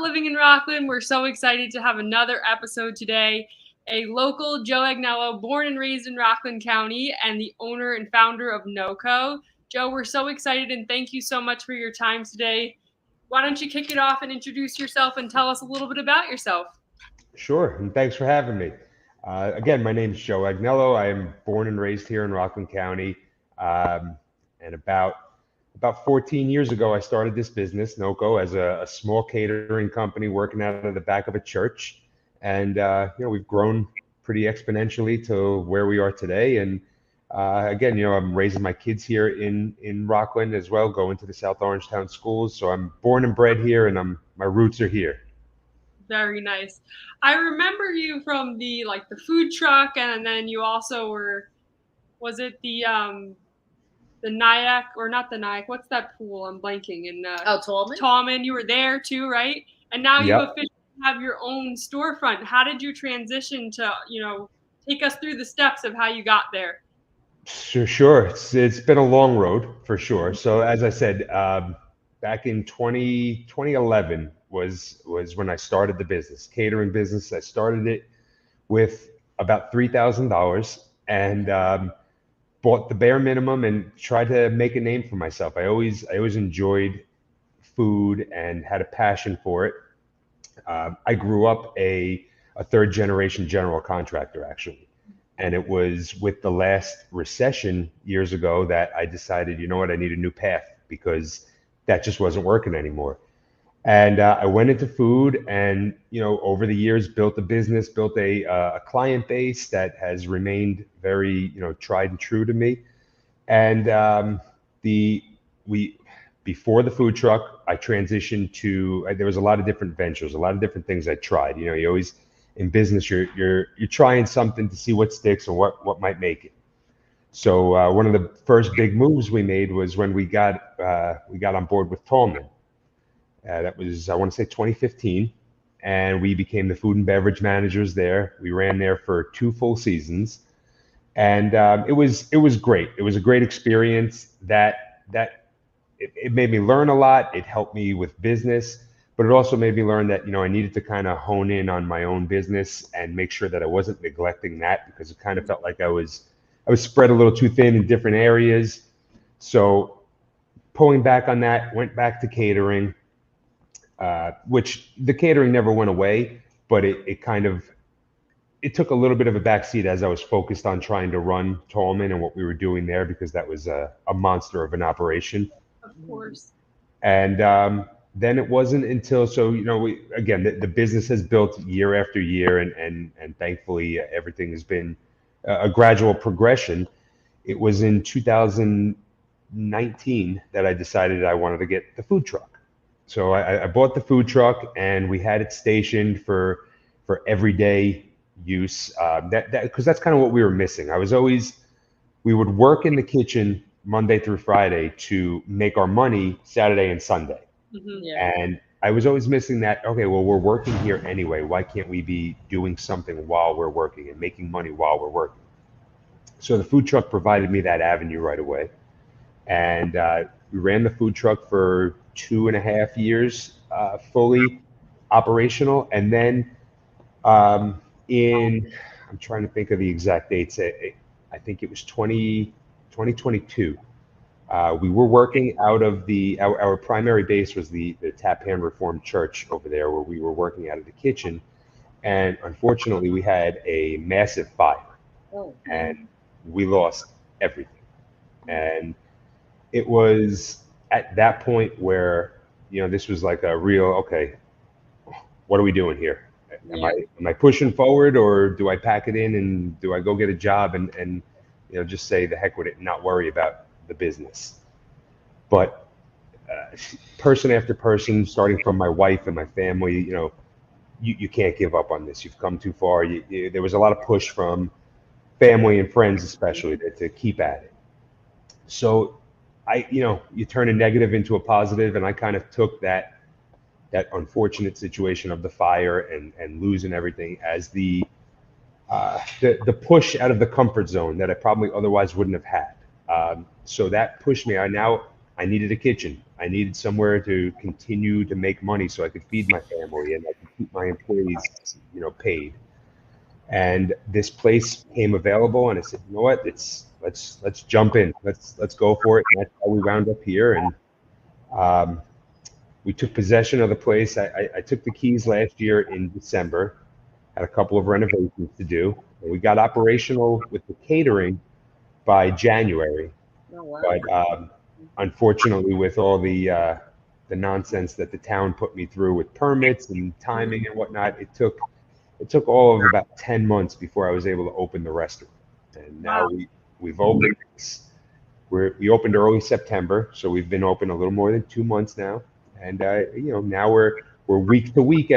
living in Rockland. We're so excited to have another episode today. A local Joe Agnello, born and raised in Rockland County, and the owner and founder of NOCO. Joe, we're so excited and thank you so much for your time today. Why don't you kick it off and introduce yourself and tell us a little bit about yourself? Sure, and thanks for having me. Again, my name is Joe Agnello. I am born and raised here in Rockland County, and about 14 years ago, I started this business, NOCO, as a small catering company working out of the back of a church, and we've grown pretty exponentially to where we are today. And again, I'm raising my kids here in Rockland as well, going to the South Orangetown schools. So I'm born and bred here, and my roots are here. Very nice. I remember you from the food truck, and then you also was it the Nyack, or not the Nyack? What's that pool? I'm blanking. In Tallman. Tallman, you were there too, right? And now you Yep. officially have your own storefront. How did you transition to take us through the steps of how you got there? Sure. It's been a long road for sure. So as I said, back in 2011 was when I started the business, catering business. I started it with about $3,000 and bought the bare minimum and tried to make a name for myself. I always enjoyed food and had a passion for it. I grew up a third generation general contractor, actually. And it was with the last recession years ago that I decided, you know what, I need a new path because that just wasn't working anymore. And I went into food and, over the years, built a business, built a client base that has remained very, tried and true to me. And before the food truck, I transitioned to, there was a lot of different ventures, a lot of different things I tried. You always, in business, you're trying something to see what sticks and what might make it. So one of the first big moves we made was when we got on board with Tallman. That was, I want to say, 2015, and we became the food and beverage managers there. We ran there for 2 full seasons, and it was great. It was a great experience. It made me learn a lot. It helped me with business. But it also made me learn that, I needed to kind of hone in on my own business and make sure that I wasn't neglecting that, because it kind of felt like I was spread a little too thin in different areas. So pulling back on that, went back to catering, which the catering never went away, but it took a little bit of a backseat as I was focused on trying to run Tallman and what we were doing there, because that was a monster of an operation. Of course. And then it wasn't until, the business has built year after year, and thankfully everything has been a gradual progression. It was in 2019 that I decided I wanted to get the food truck. So I bought the food truck, and we had it stationed for everyday use. Because that's kind of what we were missing. We would work in the kitchen Monday through Friday to make our money Saturday and Sunday. Mm-hmm. Yeah. And I was always missing that. Okay, well, we're working here anyway. Why can't we be doing something while we're working and making money while we're working? So the food truck provided me that avenue right away. And we ran the food truck for 2.5 years, fully operational. And then I'm trying to think of the exact dates. I think it was 2022. We were working out of our primary base was the Tappan Reformed Church over there, where we were working out of the kitchen. And unfortunately, we had a massive fire, and we lost everything. And it was at that point where, this was like a real, okay, what are we doing here? Am I pushing forward, or do I pack it in and do I go get a job and just say the heck with it and not worry about the business? But person after person, starting from my wife and my family, you can't give up on this. You've come too far. There was a lot of push from family and friends, especially, to keep at it. So you turn a negative into a positive, and I kind of took that unfortunate situation of the fire and losing everything as the push out of the comfort zone that I probably otherwise wouldn't have had. So that pushed me. I needed a kitchen. I needed somewhere to continue to make money so I could feed my family and I could keep my employees, paid. And this place came available, and I said, you know what? Let's jump in. Let's go for it. And that's how we wound up here. And we took possession of the place. I took the keys last year in December. Had a couple of renovations to do. And we got operational with the catering by January. Oh, wow. But unfortunately, with all the nonsense that the town put me through with permits and timing and whatnot, it took all of about 10 months before I was able to open the restaurant. And now we've opened. We opened early September, so we've been open a little more than 2 months now. And now we're week to week.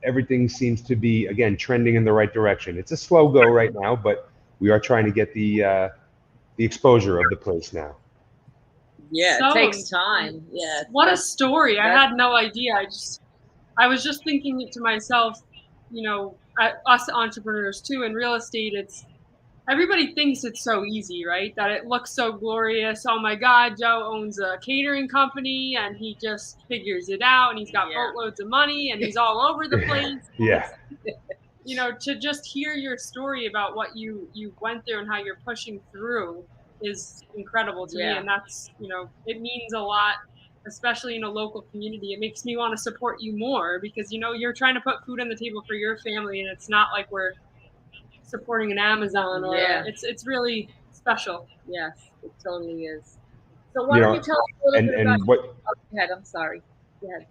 Everything seems to be, again, trending in the right direction. It's a slow go right now, but we are trying to get the exposure of the place now. Yeah, it takes time. Yeah. What a story. I had no idea. I was just thinking to myself, us entrepreneurs too, in real estate, everybody thinks it's so easy, right? That it looks so glorious. Oh my God, Joe owns a catering company and he just figures it out and he's got boatloads of money and he's all over the place. Yeah. To just hear your story about what you went through and how you're pushing through is incredible to me. And that's, it means a lot, especially in a local community. It makes me want to support you more because, you're trying to put food on the table for your family and it's not like we're supporting an Amazon or it's really special. Yes, it totally is. So why don't you tell us a little bit about what? Go ahead. I'm sorry. Go ahead.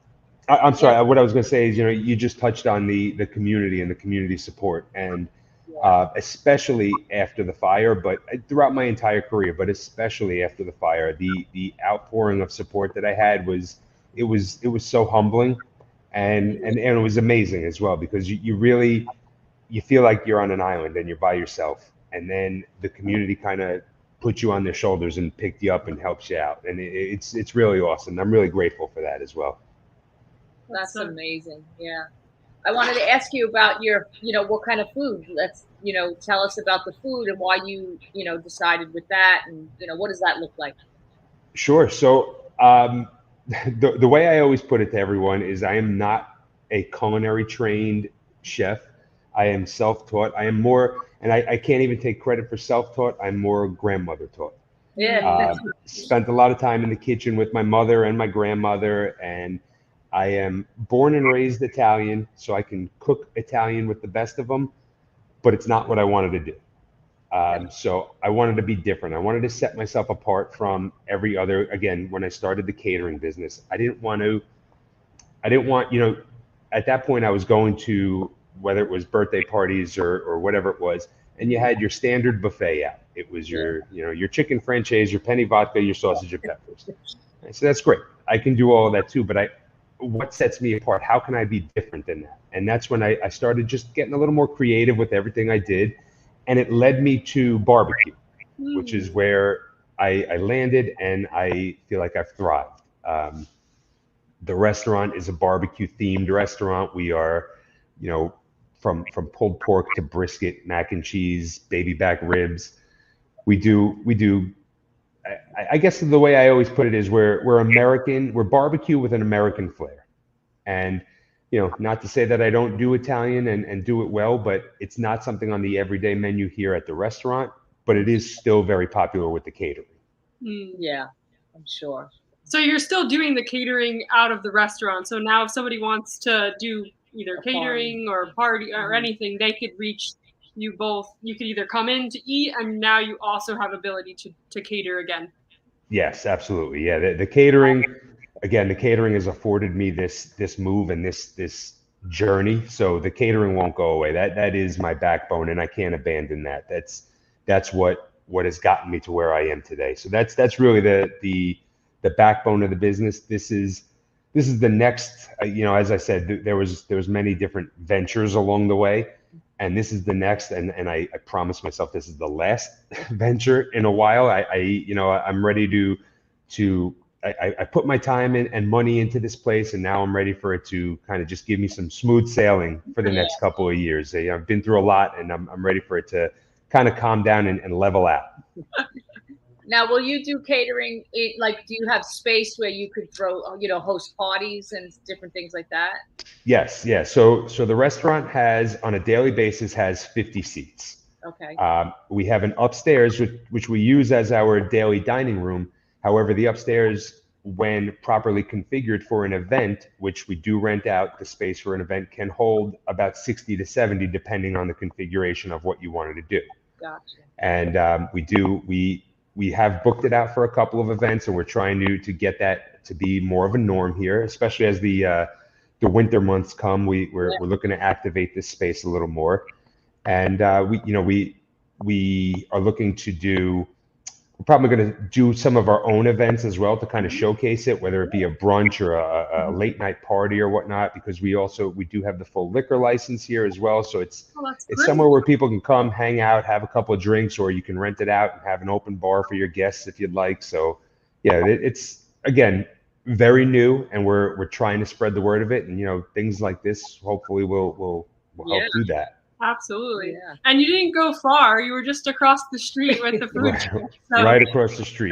I'm sorry. Yeah. What I was going to say is, you just touched on the community and the community support, and especially after the fire, but throughout my entire career, but especially after the fire, the outpouring of support that I had was so humbling, and it was amazing as well because you feel like you're on an island and you're by yourself, and then the community kind of puts you on their shoulders and picked you up and helps you out, and it's really awesome. I'm really grateful for that as well. That's amazing. Yeah. I wanted to ask you about your, what kind of food. Let's, tell us about the food and why you, decided with that, and what does that look like? Sure. So the way I always put it to everyone is I am not a culinary trained chef. I am self-taught. I am more, and I can't even take credit for self-taught. I'm more grandmother taught. Yeah. Spent a lot of time in the kitchen with my mother and my grandmother, and I am born and raised Italian, so I can cook Italian with the best of them, but it's not what I wanted to do. So I wanted to be different. I wanted to set myself apart from every other. Again, when I started the catering business, I didn't want, at that point I was going to, whether it was birthday parties or whatever it was, and you had your standard buffet out. It was your chicken franchise, your penny vodka, your sausage and peppers. So that's great. I can do all of that too, but what sets me apart? How can I be different than that? And that's when I started just getting a little more creative with everything I did. And it led me to barbecue, which is where I landed, and I feel like I've thrived. The restaurant is a barbecue themed restaurant. We are, from pulled pork to brisket, mac and cheese, baby back ribs. We do. I guess the way I always put it is we're American. We're barbecue with an American flair, and not to say that I don't do Italian and do it well, but it's not something on the everyday menu here at the restaurant. But it is still very popular with the catering. Yeah, I'm sure. So you're still doing the catering out of the restaurant. So now if somebody wants to do either catering or party or anything, they could reach you both. You could either come in to eat, and now you also have ability to cater again. Yes, absolutely. Yeah, the catering, again, the catering has afforded me this move and this journey. So the catering won't go away. That is my backbone, and I can't abandon that. That's what has gotten me to where I am today. So that's really the backbone of the business. This is the next. As I said, there was many different ventures along the way. And this is the next, and I promised myself this is the last venture in a while. I'm ready to I put my time and money into this place, and now I'm ready for it to kind of just give me some smooth sailing for the next couple of years. I've been through a lot, and I'm ready for it to kind of calm down and level out. Now, will you do catering? Like, do you have space where you could throw, host parties and different things like that? Yes, yeah. So the restaurant has, on a daily basis, has 50 seats. Okay. We have an upstairs, which we use as our daily dining room. However, the upstairs, when properly configured for an event, which we do rent out, the space for an event can hold about 60 to 70, depending on the configuration of what you wanted to do. Gotcha. And we have booked it out for a couple of events, and we're trying to get that to be more of a norm here, especially as the winter months come. We're looking to activate this space a little more. And we are looking to do, we're probably going to do some of our own events as well to kind of showcase it, whether it be a brunch or a late night party or whatnot, because we do have the full liquor license here as well. So it's somewhere where people can come, hang out, have a couple of drinks, or you can rent it out and have an open bar for your guests if you'd like. So yeah, it's, again, very new, and we're trying to spread the word of it. And, things like this hopefully will help do that. Absolutely. Yeah. And you didn't go far. You were just across the street with the food truck. So right across the street.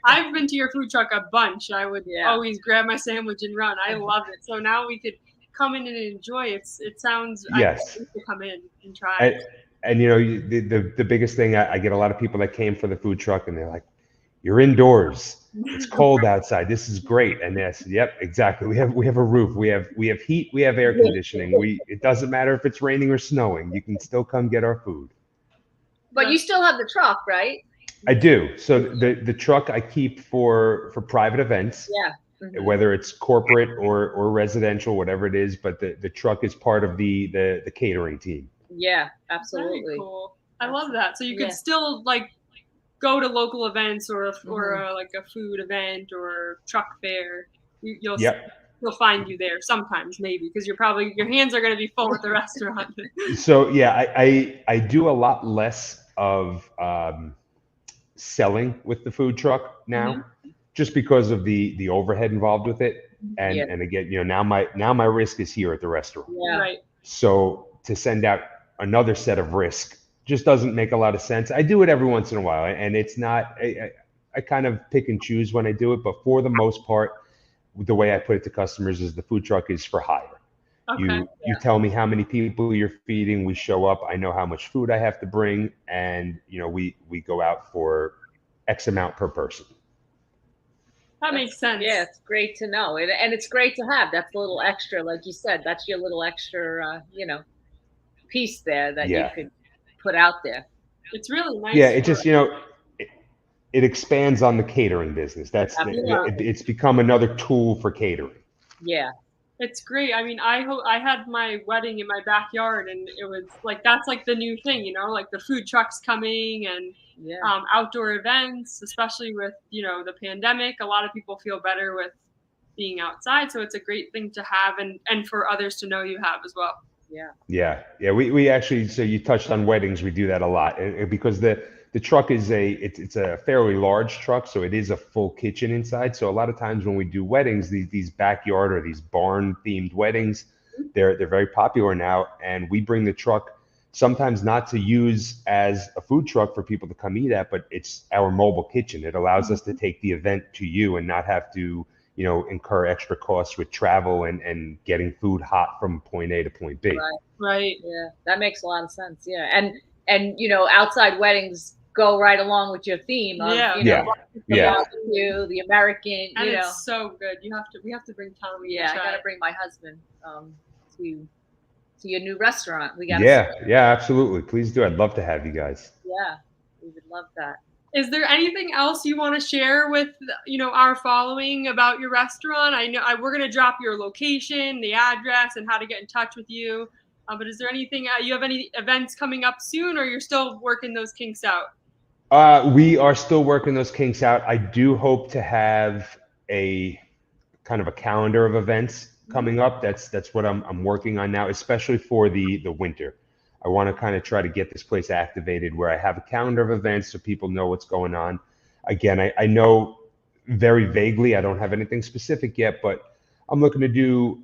I've been to your food truck a bunch. I would always grab my sandwich and run. I love it. So now we could come in and enjoy it. It sounds yes. I need to come in and try. And the biggest thing, I get a lot of people that came for the food truck, and they're like, "You're indoors. It's cold outside. This is great." And yes, yep, exactly. We have a roof. We have heat. We have air conditioning. It doesn't matter if it's raining or snowing. You can still come get our food. But you still have the truck, right? I do. So the truck I keep for private events. Yeah. Mm-hmm. Whether it's corporate or residential, whatever it is. But the truck is part of the catering team. Yeah, absolutely. Very cool. I love that. So you could still go to local events or like a food event or truck fair. You'll find you there sometimes, maybe, because your hands are going to be full at the restaurant. So yeah, I do a lot less of selling with the food truck now, just because of the overhead involved with it, and again, now my risk is here at the restaurant. Yeah. Right. So to send out another set of risk just doesn't make a lot of sense. I do it every once in a while, and it's not, I kind of pick and choose when I do it, but for the most part, the way I put it to customers is the food truck is for hire. Okay. You tell me how many people you're feeding, we show up, I know how much food I have to bring, and we go out for X amount per person. That makes sense. Yeah, it's great to know. And it's great to have. That's a little extra, like you said, that's your little extra, piece there that you could put out there. It's really nice. Yeah, it just, it expands on the catering business. It's become another tool for catering. Yeah. It's great. I mean, I had my wedding in my backyard, and it was like, that's like the new thing, like the food trucks coming and outdoor events, especially with, the pandemic. A lot of people feel better with being outside. So it's a great thing to have and for others to know you have as well. Yeah. We actually, so you touched on weddings. We do that a lot, and because the truck is it's a fairly large truck, so it is a full kitchen inside. So a lot of times when we do weddings, these backyard or these barn themed weddings, they're very popular now, and we bring the truck sometimes not to use as a food truck for people to come eat at, but it's our mobile kitchen. It allows us to take the event to you and not have to incur extra costs with travel and getting food hot from point A to point B. Right. Yeah, that makes a lot of sense. Yeah, and outside weddings go right along with your theme. Of, barbecue, the American. And it's so good. We have to bring Tommy. Yeah, I gotta bring my husband to your new restaurant. We got. Yeah, absolutely. Please do. I'd love to have you guys. Yeah, we would love that. Is there anything else you want to share with our following about your restaurant? I know we're going to drop your location, the address, and how to get in touch with you. But is there anything you have any events coming up soon, or you're still working those kinks out? We are still working those kinks out. I do hope to have a kind of a calendar of events coming up. That's what I'm working on now, especially for the winter. I want to kind of try to get this place activated where I have a calendar of events so people know what's going on. Again, I know very vaguely, I don't have anything specific yet, but I'm looking to do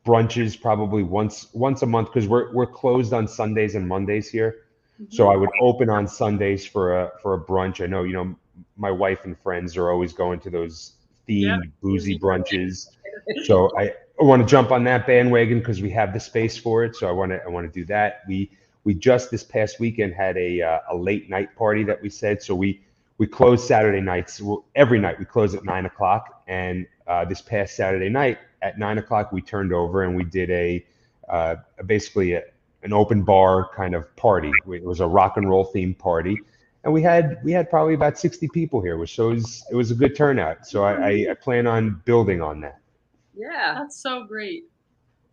brunches probably once a month, because we're closed on Sundays and Mondays here. So I would open on Sundays for a brunch. I know, you know, my wife and friends are always going to those themed boozy brunches. So I want to jump on that bandwagon because we have the space for it. So I want to do that. We just this past weekend had a late night party that we said. So we close Saturday nights. Every night we close at 9 o'clock. And this past Saturday night at 9 o'clock, we turned over and we did basically an open bar kind of party. It was a rock and roll themed party, and we had probably about 60 people here, which shows it was a good turnout. So I plan on building on that. Yeah, that's so great.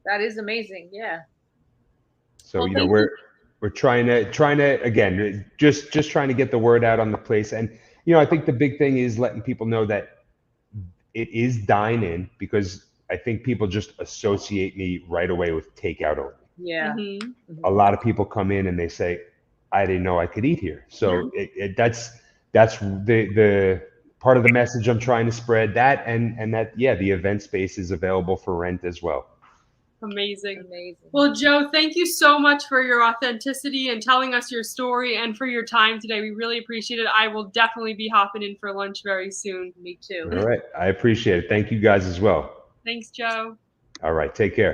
That is amazing. Yeah. So well, you know we're trying to again just trying to get the word out on the place, and you know I think the big thing is letting people know that it is dine in, because I think people just associate me right away with takeout only. Yeah. A lot of people come in and they say, I didn't know I could eat here. So that's the part of the message I'm trying to spread, that and that, yeah, the event space is available for rent as well. Amazing. Well, Joe, thank you so much for your authenticity and telling us your story and for your time today. We really appreciate it. I will definitely be hopping in for lunch very soon. Me too. All right. I appreciate it. Thank you guys as well. Thanks, Joe. All right. Take care.